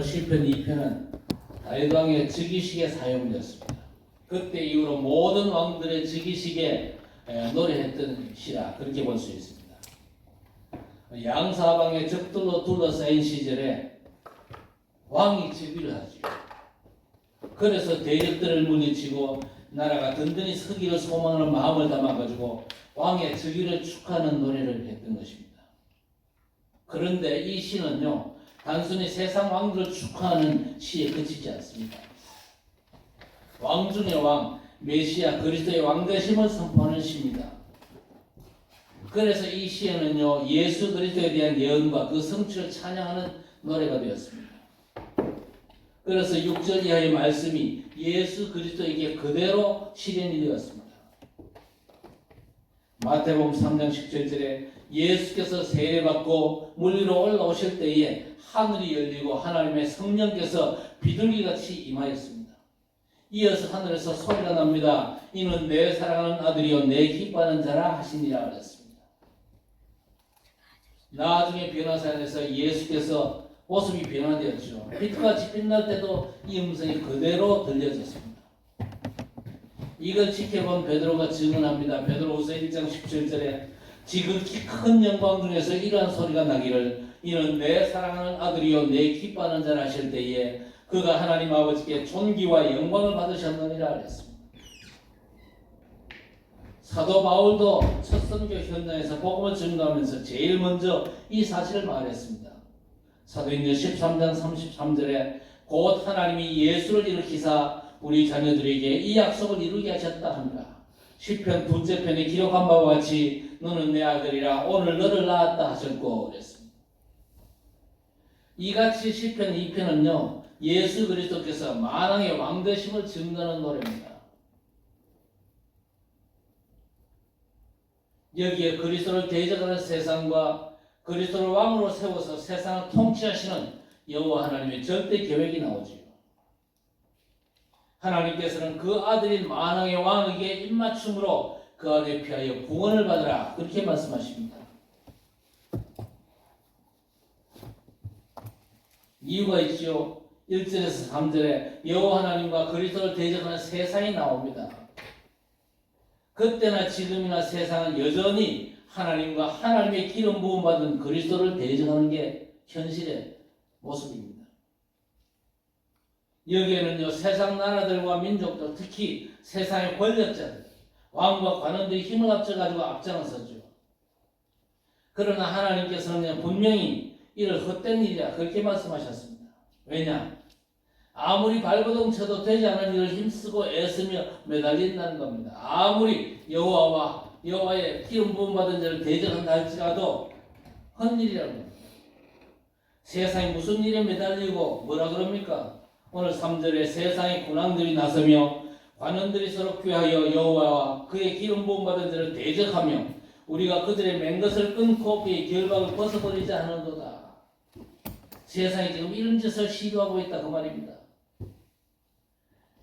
시편 2편은 다윗 왕의 즉위식에 사용되었습니다. 그때 이후로 모든 왕들의 즉위식에 노래했던 시라 그렇게 볼 수 있습니다. 양사방의 적들로 둘러싸인 시절에 왕이 즉위를 하죠. 그래서 대적들을 물리치고 나라가 든든히 서기를 소망하는 마음을 담아가지고 왕의 즉위를 축하하는 노래를 했던 것입니다. 그런데 이 시는요, 단순히 세상 왕들을 축하하는 시에 그치지 않습니다. 왕 중의 왕, 메시아 그리스도의 왕되심을 선포하는 시입니다. 그래서 이 시에는요, 예수 그리스도에 대한 예언과 그 성취를 찬양하는 노래가 되었습니다. 그래서 6절 이하의 말씀이 예수 그리스도에게 그대로 실현이 되었습니다. 마태복음 3장 17절에 예수께서 세례받고 물 위로 올라오실 때에 하늘이 열리고 하나님의 성령께서 비둘기같이 임하였습니다. 이어서 하늘에서 소리가 납니다. 이는 내 사랑하는 아들이요 내 기뻐하는 자라 하시니라 그랬습니다. 나중에 변화사에서 예수께서 모습이 변화되었죠. 빛같이 빛날 때도 이 음성이 그대로 들려졌습니다. 이걸 지켜본 베드로가 증언합니다. 베드로후서 1장 17절에 지극히 큰 영광 중에서 이러한 소리가 나기를 이는 내 사랑하는 아들이요 내 기뻐하는 자라 하실 때에 그가 하나님 아버지께 존귀와 영광을 받으셨느니라 그랬습니다. 사도 바울도 첫 선교 현장에서 복음을 증거하면서 제일 먼저 이 사실을 말했습니다. 사도행전 13장 33절에 곧 하나님이 예수를 일으키사 우리 자녀들에게 이 약속을 이루게 하셨다 합니다. 시편 둘째 편에 기록한 바와 같이 너는 내 아들이라 오늘 너를 낳았다 하셨고 그랬습니다. 이같이 시편 2편은요 예수 그리스도께서 만왕의 왕 되심을 증거하는 노래입니다. 여기에 그리스도를 대적하는 세상과 그리스도를 왕으로 세워서 세상을 통치하시는 여호와 하나님의 절대 계획이 나오지요. 하나님께서는 그 아들인 만왕의 왕에게 입맞춤으로 그 아들에 피하여 구원을 받으라 그렇게 말씀하십니다. 이유가 있죠. 1절에서 3절에 여호와 하나님과 그리스도를 대적하는 세상이 나옵니다. 그때나 지금이나 세상은 여전히 하나님과 하나님의 기름 부음 받은 그리스도를 대적하는 게 현실의 모습입니다. 여기에는요 세상 나라들과 민족들 특히 세상의 권력자들 왕과 관원들이 힘을 합쳐가지고 앞장서죠. 그러나 하나님께서는 분명히 이를 헛된 일이라 그렇게 말씀하셨습니다. 왜냐? 아무리 발버둥 쳐도 되지 않은 일을 힘쓰고 애쓰며 매달린다는 겁니다. 아무리 여호와의 기름 부음 받은 자를 대적한다 할지라도 헛일이라고 합니다. 세상이 무슨 일에 매달리고 뭐라 그럽니까? 오늘 3절에 세상의 군왕들이 나서며 관원들이 서로 꾀하여 여호와와 그의 기름 부음 받은 자를 대적하며 우리가 그들의 맨 것을 끊고 그의 결박을 벗어버리자 하는도다. 세상이 지금 이런 짓을 시도하고 있다 그 말입니다.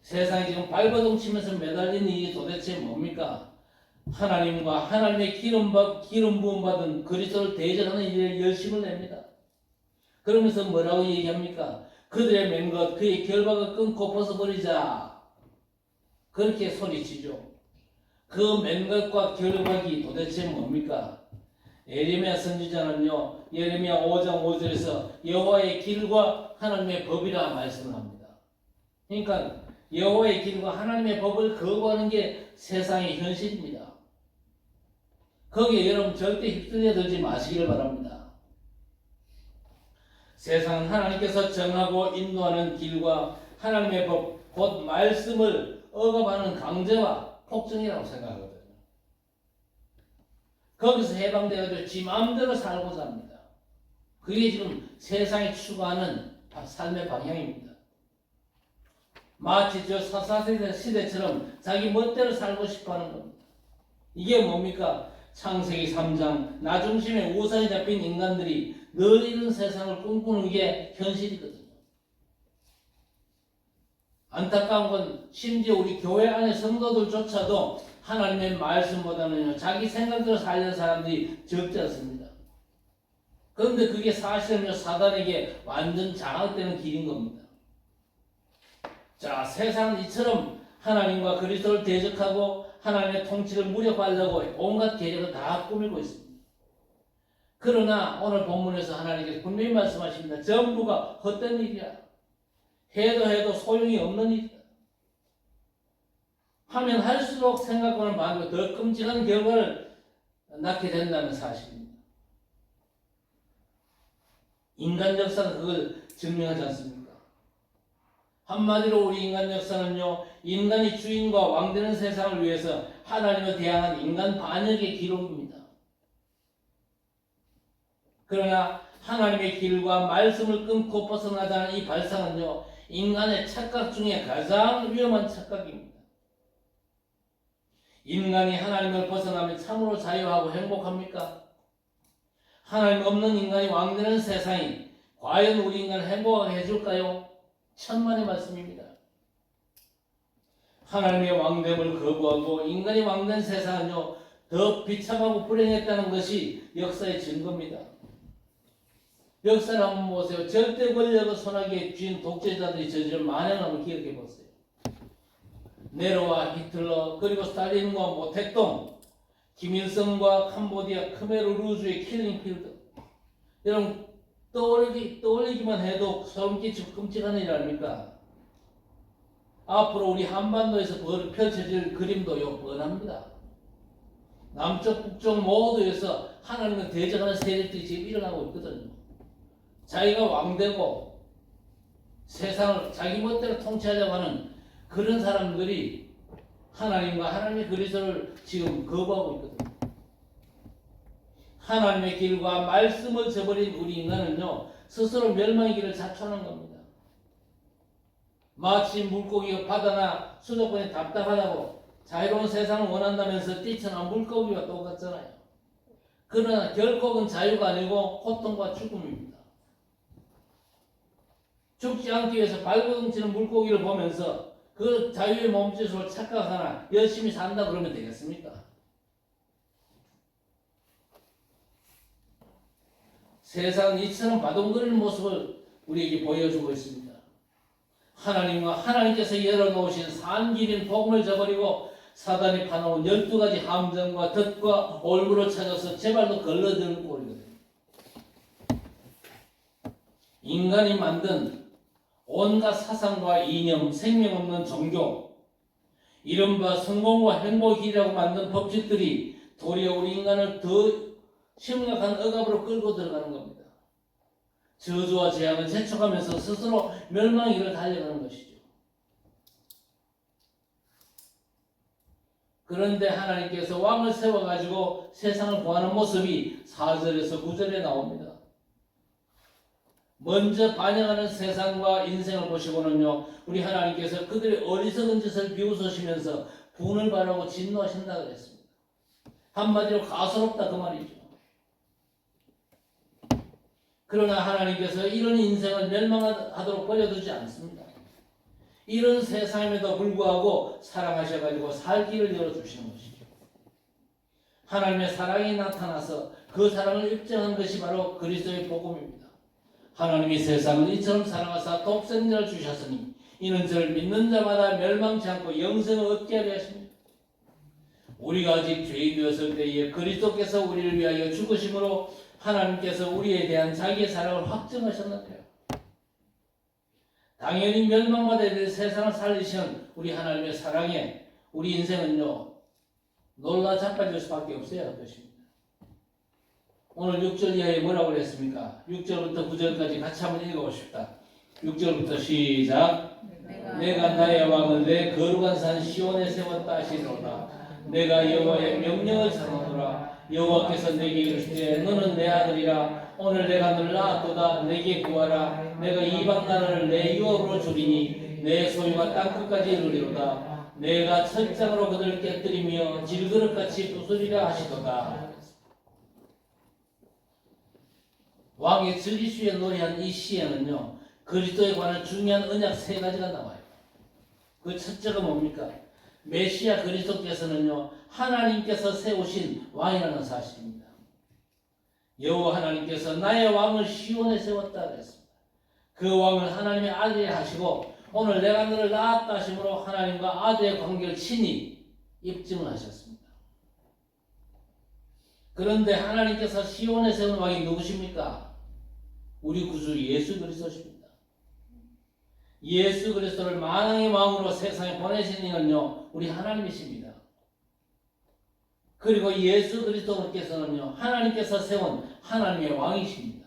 세상이 지금 발버둥 치면서 매달리는 일이 도대체 뭡니까? 하나님과 하나님의 기름 부음 받은 그리스도를 대적하는 일에 열심을 냅니다. 그러면서 뭐라고 얘기합니까? 그들의 맨 것, 그의 결박을 끊고 벗어버리자. 그렇게 소리치죠. 그 맨 것과 결박이 도대체 뭡니까? 예레미야 선지자는요, 예레미야 5장 5절에서 여호와의 길과 하나님의 법이라 말씀을 합니다. 그러니까 여호와의 길과 하나님의 법을 거부하는 게 세상의 현실입니다. 거기에 여러분 절대 휩쓸려 들지 마시기를 바랍니다. 세상은 하나님께서 정하고 인도하는 길과 하나님의 법, 곧 말씀을 억압하는 강제와 폭정이라고 생각하거든요. 거기서 해방되어도 지 마음대로 살고자 합니다. 그게 지금 세상이 추구하는 삶의 방향입니다. 마치 저 사사시대 시대처럼 자기 멋대로 살고 싶어하는 겁니다. 이게 뭡니까? 창세기 3장 나 중심의 우상에 잡힌 인간들이 늘 이런 세상을 꿈꾸는 게 현실이거든요. 안타까운 건 심지어 우리 교회 안의 성도들조차도 하나님의 말씀보다는 자기 생각대로 살려는 사람들이 적지 않습니다. 그런데 그게 사실은요, 사단에게 완전 장악되는 길인 겁니다. 자, 세상은 이처럼 하나님과 그리스도를 대적하고 하나님의 통치를 무력화하려고 온갖 계략을 다 꾸미고 있습니다. 그러나 오늘 본문에서 하나님께서 분명히 말씀하십니다. 전부가 헛된 일이야. 해도 소용이 없는 일이다. 하면 할수록 생각과는 반대로 더 끔찍한 결과를 낳게 된다는 사실입니다. 인간 역사는 그걸 증명하지 않습니까? 한마디로 우리 인간 역사는요, 인간이 주인과 왕되는 세상을 위해서 하나님을 대항한 인간 반역의 기록입니다. 그러나 하나님의 길과 말씀을 끊고 벗어나자는 이 발상은요, 인간의 착각 중에 가장 위험한 착각입니다. 인간이 하나님을 벗어나면 참으로 자유하고 행복합니까? 하나님 없는 인간이 왕되는 세상이 과연 우리 인간을 행복하게 해줄까요? 천만의 말씀입니다. 하나님의 왕됨을 거부하고 인간이 왕된 세상은요, 더 비참하고 불행했다는 것이 역사의 증거입니다. 역사를 한번 보세요. 절대 권력을 손아귀에 쥔 독재자들이 저지른 만행을 한번 기억해 보세요. 네로와 히틀러, 그리고 스탈린과 모택동, 김일성과 캄보디아 크메르 루즈의 킬링필드. 여러분 떠올리기만 해도 소름 끼치고 끔찍한 일 아닙니까? 앞으로 우리 한반도에서 펼쳐질 그림도요 뻔합니다. 남쪽 북쪽 모두에서 하나님을 대적하는 세력들이 지금 일어나고 있거든요. 자기가 왕되고 세상을 자기 멋대로 통치하려고 하는 그런 사람들이 하나님과 하나님의 그리스도를 지금 거부하고 있거든요. 하나님의 길과 말씀을 저버린 우리 인간은요, 스스로 멸망의 길을 자초하는 겁니다. 마치 물고기가 바다나 수도권에 답답하다고 자유로운 세상을 원한다면서 뛰쳐나온 물고기와 똑같잖아요. 그러나 결국은 자유가 아니고 고통과 죽음입니다. 죽지 않기 위해서 발버둥치는 물고기를 보면서 그 자유의 몸짓으로 착각하나 열심히 산다 그러면 되겠습니까? 세상은 이처럼 바동거리는 모습을 우리에게 보여주고 있습니다. 하나님과 하나님께서 열어놓으신 산길인 복음을 저버리고 사단이 파놓은 12가지 함정과 덫과 올무를 찾아서 제발로 걸러드는 꼴이거든요. 인간이 만든 온갖 사상과 이념, 생명 없는 종교, 이른바 성공과 행복이라고 만든 법칙들이 도리어 우리 인간을 더 심각한 억압으로 끌고 들어가는 겁니다. 저주와 재앙을 재촉하면서 스스로 멸망의 길을 달려가는 것이죠. 그런데 하나님께서 왕을 세워가지고 세상을 구하는 모습이 4절에서 9절에 나옵니다. 먼저 반영하는 세상과 인생을 보시고는요, 우리 하나님께서 그들의 어리석은 짓을 비웃으시면서 분을 바라고 진노하신다 그랬습니다. 한마디로 가소롭다 그 말이죠. 그러나 하나님께서 이런 인생을 멸망하도록 버려두지 않습니다. 이런 세상임에도 불구하고 사랑하셔가지고 살기를 열어주시는 것이죠. 하나님의 사랑이 나타나서 그 사랑을 입증한 것이 바로 그리스도의 복음입니다. 하나님이 세상을 이처럼 사랑하사 독생자를 주셨으니 이는 저를 믿는 자마다 멸망치 않고 영생을 얻게 하려 하십니다. 우리가 아직 죄인 되었을 때에 그리스도께서 우리를 위하여 죽으심으로 하나님께서 우리에 대한 자기의 사랑을 확증하셨는데요. 당연히 멸망받아야 될 세상을 살리시는 우리 하나님의 사랑에 우리 인생은요, 놀라 자빠질 수밖에 없어야 할 것입니다. 오늘 6절 이하에 뭐라고 그랬습니까? 6절부터 9절까지 같이 한번 읽어봅시다. 6절부터 시작. 내가 나의 왕을 내 거룩한 산 시온에 세웠다 하시리로다. 내가 여호와의 명령을 전하노라. 여호와께서 내게 이르시되 너는 내 아들이라. 오늘 내가 너를 낳았도다. 내게 구하라. 내가 이방 나라를 내 유업으로 주리니 내 소유가 땅끝까지 이르리로다. 내가 천장으로 그들을 깨뜨리며 질그릇같이 부수리라 하시도다. 왕의 즐기시에 노래한 이 시에는요, 그리스도에 관한 중요한 언약 3가지가 나와요. 그 첫째가 뭡니까? 메시아 그리스도께서는요, 하나님께서 세우신 왕이라는 사실입니다. 여호와 하나님께서 나의 왕을 시온에 세웠다 그랬습니다. 그 왕을 하나님의 아들이 하시고 오늘 내가 너를 낳았다 하심으로 하나님과 아들의 관계를 친히 입증을 하셨습니다. 그런데 하나님께서 시온에 세운 왕이 누구십니까? 우리 구주 예수 그리스도십니다. 예수 그리스도를 만왕의 왕으로 세상에 보내신 이는요 우리 하나님이십니다. 그리고 예수 그리스도께서는요 하나님께서 세운 하나님의 왕이십니다.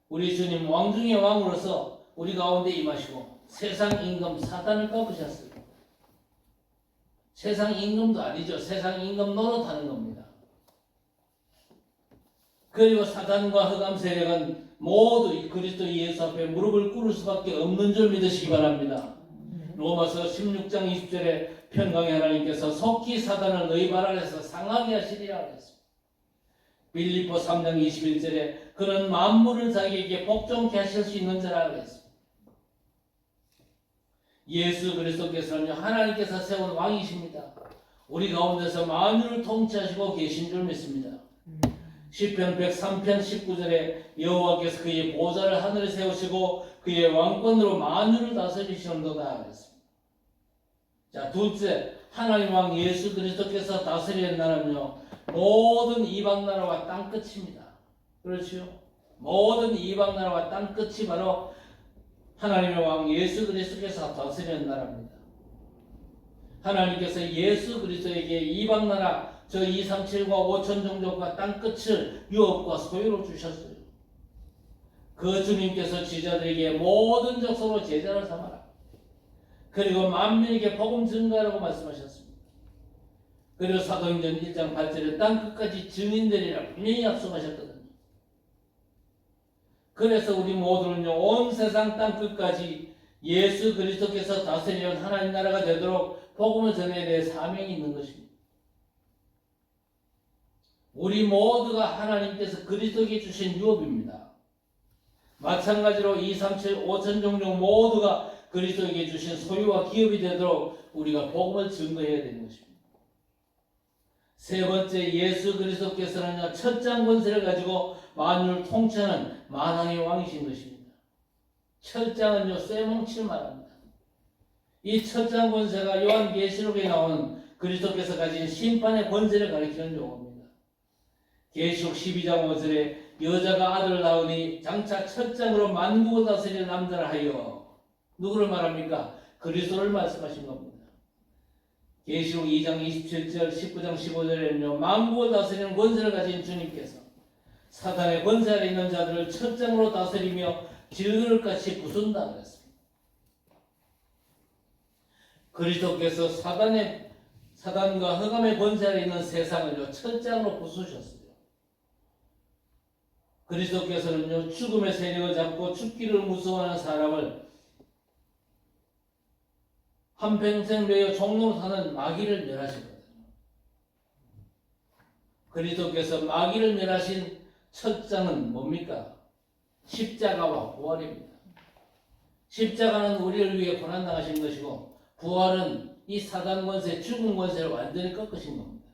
우리 주님 왕 중의 왕으로서 우리 가운데 임하시고 세상 임금 사단을 꺾으셨어요. 세상 임금도 아니죠. 세상 임금 노릇하는 겁니다. 그리고 사단과 흑암 세력은 모두 그리스도 예수 앞에 무릎을 꿇을 수밖에 없는 줄 믿으시기 바랍니다. 로마서 16장 20절에 평강의 하나님께서 속히 사단을 너희 발 아래서 상하게 하시리라 했습니다. 빌립보 3장 21절에 그는 만물을 자기에게 복종케 하실 수 있는 자라 그랬습니다. 예수 그리스도께서는 하나님께서 세운 왕이십니다. 우리 가운데서 만유를 통치하시고 계신 줄 믿습니다. 시편 103편 19절에 여호와께서 그의 보좌를 하늘에 세우시고 그의 왕권으로 만유를 다스리시는도다 그랬습니다. 자, 둘째, 하나님 왕 예수 그리스도께서 다스리는 나라는요 모든 이방 나라와 땅 끝입니다. 그렇죠? 모든 이방 나라와 땅 끝이 바로 하나님의 왕 예수 그리스도께서 다스리는 나라입니다. 하나님께서 예수 그리스도에게 이방 나라 저 237과 5천 종족과 땅 끝을 유업과 소유로 주셨어요. 그 주님께서 지자들에게 모든 족속으로 제자를 삼아라. 그리고 만민에게 복음 증거하라고 말씀하셨습니다. 그리고 사도행전 1장 8절에 땅 끝까지 증인되리라 분명히 약속하셨거든요. 그래서 우리 모두는요 온 세상 땅 끝까지 예수 그리스도께서 다스리는 하나님 나라가 되도록 복음을 전해야 될 사명이 있는 것입니다. 우리 모두가 하나님께서 그리스도에게 주신 유업입니다. 마찬가지로 237, 5천 종족 모두가 그리스도에게 주신 소유와 기업이 되도록 우리가 복음을 증거해야 되는 것입니다. 세 번째, 예수 그리스도께서는 첫장 권세를 가지고 만유를 통치하는 만왕의 왕이신 것입니다. 첫장은요 쇠뭉치를 말합니다. 이 첫장 권세가 요한계시록에 나오는 그리스도께서 가진 심판의 권세를 가리키는 용어입니다. 계시록 12장 5절에 여자가 아들을 낳으니 장차 첫장으로 만국을 다스리는 남자를 하여 누구를 말합니까? 그리스도를 말씀하신 겁니다. 계시록 2장 27절 19장 15절에는요 만국을 다스리는 권세를 가진 주님께서 사단의 권세 아래 있는 자들을 첫장으로 다스리며 질그릇같이 부순다 그랬습니다. 그리스도께서 사단과 흑암의 권세 아래 있는 세상을요 첫장으로 부수셨어요. 그리스도께서는요 죽음의 세력을 잡고 죽기를 무서워하는 사람을 한평생 매여 종로로 사는 마귀를 멸하시거든요. 그리스도께서 마귀를 멸하신 첫 장은 뭡니까? 십자가와 부활입니다. 십자가는 우리를 위해 고난당하신 것이고 부활은 이 사단 권세, 죽음 권세를 완전히 꺾으신 겁니다.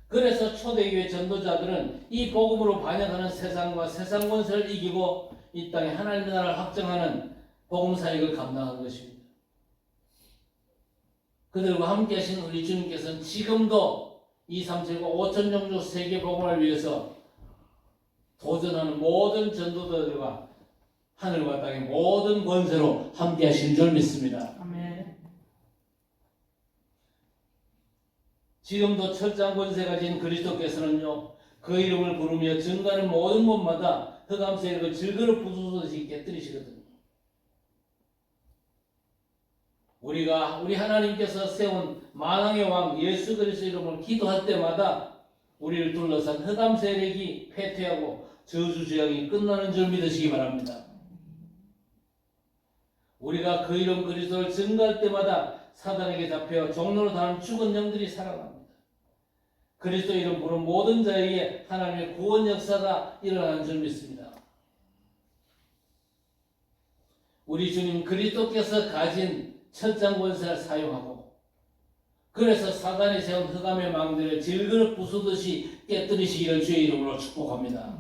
그래서 초대교회 전도자들은 이 복음으로 반영하는 세상과 세상 권세를 이기고 이 땅에 하나님의 나라를 확정하는 복음 사역을 감당한 것입니다. 그들과 함께 하신 우리 주님께서는 지금도 237과 5천 종족 세계 복음을 위해서 도전하는 모든 전도자들과 하늘과 땅의 모든 권세로 함께 하신 줄 믿습니다. 아멘. 지금도 철장 권세 가진 그리스도께서는요 그 이름을 부르며 증가하는 모든 곳마다 흑암 세력을 질그릇 부수듯이 깨뜨리시거든요. 우리 하나님께서 세운 만왕의 왕 예수 그리스도 이름을 기도할 때마다 우리를 둘러싼 흑암 세력이 패퇴하고 저주죄악이 끝나는 줄 믿으시기 바랍니다. 우리가 그 이름 그리스도를 증거할 때마다 사단에게 잡혀 종로로 다는 죽은 영들이 살아납니다. 그리스도 이름 부른 모든 자에게 하나님의 구원 역사가 일어나는 줄 믿습니다. 우리 주님 그리스도께서 가진 첫장 권세를 사용하고 그래서 사단이 세운 흑암의 망대를 질그릇 부수듯이 깨뜨리시기를 주의 이름으로 축복합니다.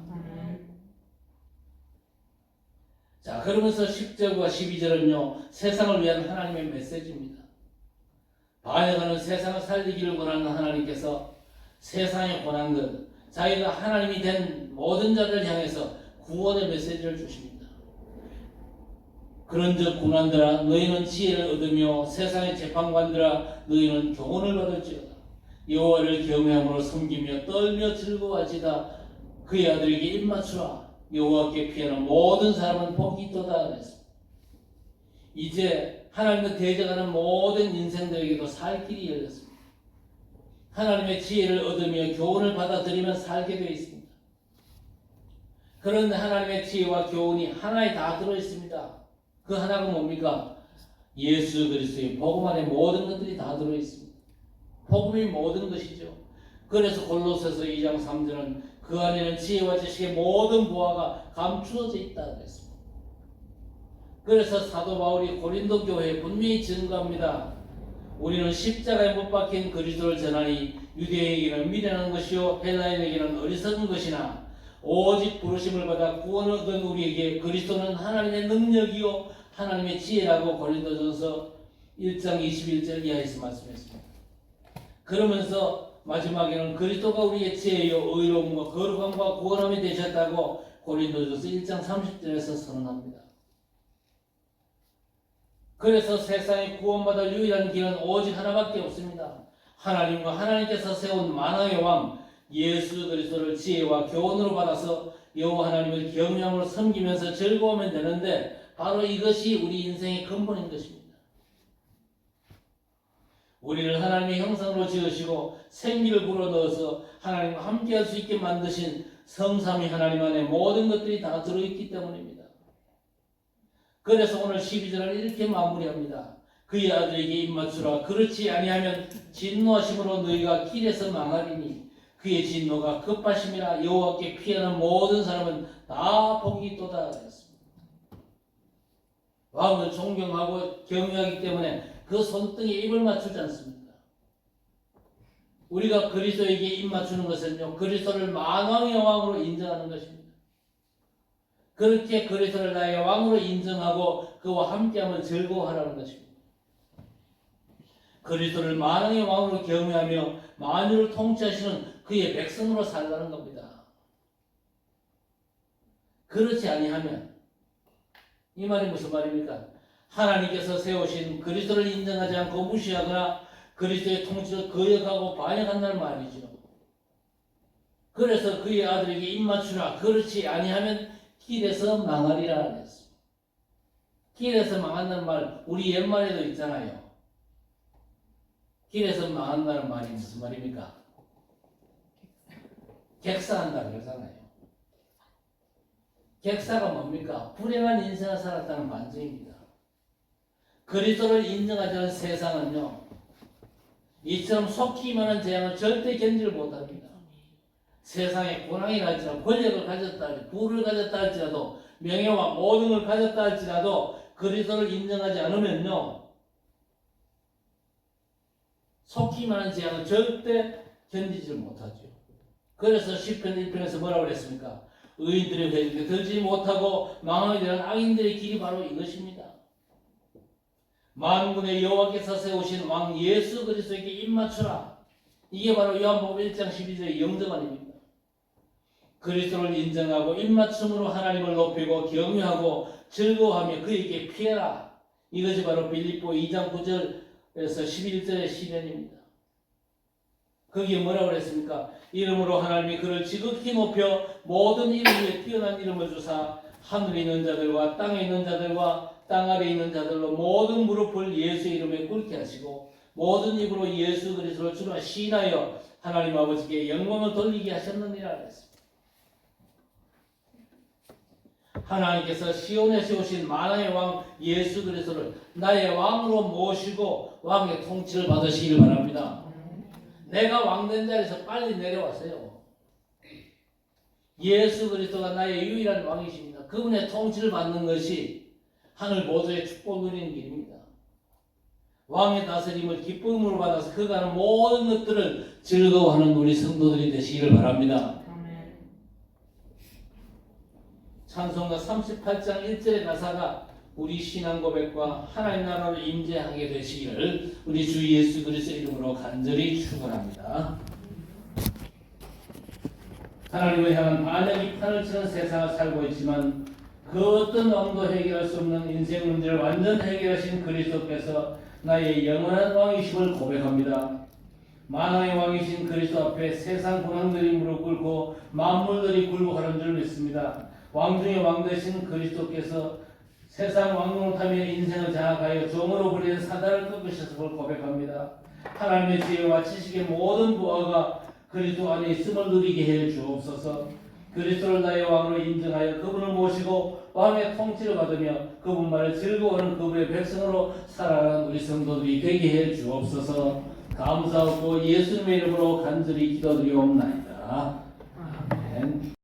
자, 그러면서 10절과 12절은요, 세상을 위한 하나님의 메시지입니다. 반역하는 세상을 살리기를 원하는 하나님께서 세상에 권한 것, 자기가 하나님이 된 모든 자들을 향해서 구원의 메시지를 주십니다. 그런즉 고난들아 너희는 지혜를 얻으며 세상의 재판관들아 너희는 교훈을 받을지어다. 여호와를 경외함으로 섬기며 떨며 즐거워하지다. 그의 아들에게 입맞추라. 여호와께 피하는 모든 사람은 복이 있도다. 그랬습니다. 이제 하나님과 대적하는 모든 인생들에게도 살 길이 열렸습니다. 하나님의 지혜를 얻으며 교훈을 받아들이면 살게 되어 있습니다. 그런데 하나님의 지혜와 교훈이 하나에 다 들어있습니다. 그 하나가 뭡니까? 예수 그리스도의 복음 안에 모든 것들이 다 들어있습니다. 복음이 모든 것이죠. 그래서 골로새서 2장 3절은 그 안에는 지혜와 지식의 모든 보화가 감추어져 있다 그랬습니다. 그래서 사도 바울이 고린도 교회에 분명히 증거합니다. 우리는 십자가에 못 박힌 그리스도를 전하니 유대인에게는 미련한 것이요 헬라인에게는 어리석은 것이나 오직 부르심을 받아 구원을 얻은 우리에게 그리스도는 하나님의 능력이요 하나님의 지혜라고 고린도전서 1장 21절 이하에서 말씀했습니다. 그러면서 마지막에는 그리스도가 우리의 지혜요 의로움과 거룩함과 구원함이 되셨다고 고린도전서 1장 30절에서 선언합니다. 그래서 세상에 구원받을 유일한 길은 오직 하나밖에 없습니다. 하나님과 하나님께서 세운 만왕의 왕 예수 그리스도를 지혜와 교훈으로 받아서 여호와 하나님을 경외함으로 섬기면서 즐거우면 되는데 바로 이것이 우리 인생의 근본인 것입니다. 우리를 하나님의 형상으로 지으시고 생기를 불어넣어서 하나님과 함께할 수 있게 만드신 성삼위 하나님 안에 모든 것들이 다 들어있기 때문입니다. 그래서 오늘 12절을 이렇게 마무리합니다. 그의 아들에게 입맞추라. 그렇지 아니하면 진노하심으로 너희가 길에서 망하리니 그의 진노가 급하심이라. 여호와께 피하는 모든 사람은 다 복이 있도다 했습니다. 왕을 존경하고 경외하기 때문에 그 손등에 입을 맞추지 않습니다. 우리가 그리스도에게 입 맞추는 것은요, 그리스도를 만왕의 왕으로 인정하는 것입니다. 그렇게 그리스도를 나의 왕으로 인정하고 그와 함께하면 즐거워하라는 것입니다. 그리스도를 만왕의 왕으로 경외하며 만유를 통치하시는 그의 백성으로 살라는 겁니다. 그렇지 아니하면 이 말이 무슨 말입니까? 하나님께서 세우신 그리스도를 인정하지 않고 무시하거나 그리스도의 통치를 거역하고 반역한다는 말이죠. 그래서 그의 아들에게 입맞추라. 그렇지 아니하면 길에서 망하리라 했습니다. 길에서 망한다는 말 우리 옛말에도 있잖아요. 길에서 망한다는 말이 무슨 말입니까? 객사한다 그러잖아요. 객사가 뭡니까? 불행한 인생을 살았다는 반증입니다. 그리스도를 인정하지 않은 세상은요, 이처럼 속히 임하는 재앙을 절대 견디를 못합니다. 세상에 고난이 갈지라도, 권력을 가졌다 할지라도, 부를 가졌다 할지라도, 명예와 모든 걸 가졌다 할지라도 그리스도를 인정하지 않으면요, 속히 임하는 재앙을 절대 견디지 못하죠. 그래서 시편 1편에서 뭐라고 그랬습니까? 의인들의 회중에 들지 못하고 망하게 되는 악인들의 길이 바로 이것입니다. 만군의 여호와께서 세우신 왕 예수 그리스도에게 입맞추라. 이게 바로 요한복음 1장 12절의 영접안입니다. 그리스도를 인정하고 입맞춤으로 하나님을 높이고 경외하고 즐거워하며 그에게 피해라. 이것이 바로 빌립보 2장 9절에서 11절의 시면입니다. 거기에 뭐라고 그랬습니까? 이름으로 하나님이 그를 지극히 높여 모든 이름 위에 뛰어난 이름을 주사 하늘에 있는 자들과 땅에 있는 자들과 땅 아래에 있는 자들로 모든 무릎을 예수의 이름에 꿇게 하시고 모든 입으로 예수 그리스도를 주라 시인하여 하나님 아버지께 영광을 돌리게 하셨느니라 그랬습니다. 하나님께서 시온에 세우신 만왕의 왕 예수 그리스도를 나의 왕으로 모시고 왕의 통치를 받으시길 바랍니다. 내가 왕된 자리에서 빨리 내려왔어요. 예수 그리스도가 나의 유일한 왕이십니다. 그분의 통치를 받는 것이 하늘 보좌의 축복을 누리는 길입니다. 왕의 다스림을 기쁨으로 받아서 그가 하는 모든 것들을 즐거워하는 우리 성도들이 되시기를 바랍니다. 찬송가 38장 1절의 가사가 우리 신앙 고백과 하나님 나라로 임재하게 되시기를 우리 주 예수 그리스도의 이름으로 간절히 축원합니다. 하나님을 향한 반역이 판을 치는 세상을 살고 있지만 그 어떤 왕도 해결할 수 없는 인생 문제를 완전 해결하신 그리스도께서 나의 영원한 왕이심을 고백합니다. 만왕의 왕이신 그리스도 앞에 세상 군왕들이 무릎 꿇고 만물들이 굴복하는 줄 믿습니다. 왕 중에 왕 되신 그리스도께서 세상 왕노릇하며 인생을 장악하여 종으로 불리는 사단을 꺾으셨음을 고백합니다. 하나님의 지혜와 지식의 모든 부하가 그리스도 안에 있음을 누리게 해 주옵소서. 그리스도를 나의 왕으로 인정하여 그분을 모시고 왕의 통치를 받으며 그분만을 즐거워하는 그분의 백성으로 살아가는 우리 성도들이 되게 해 주옵소서. 감사하고 예수님의 이름으로 간절히 기도드리옵나이다. 아멘.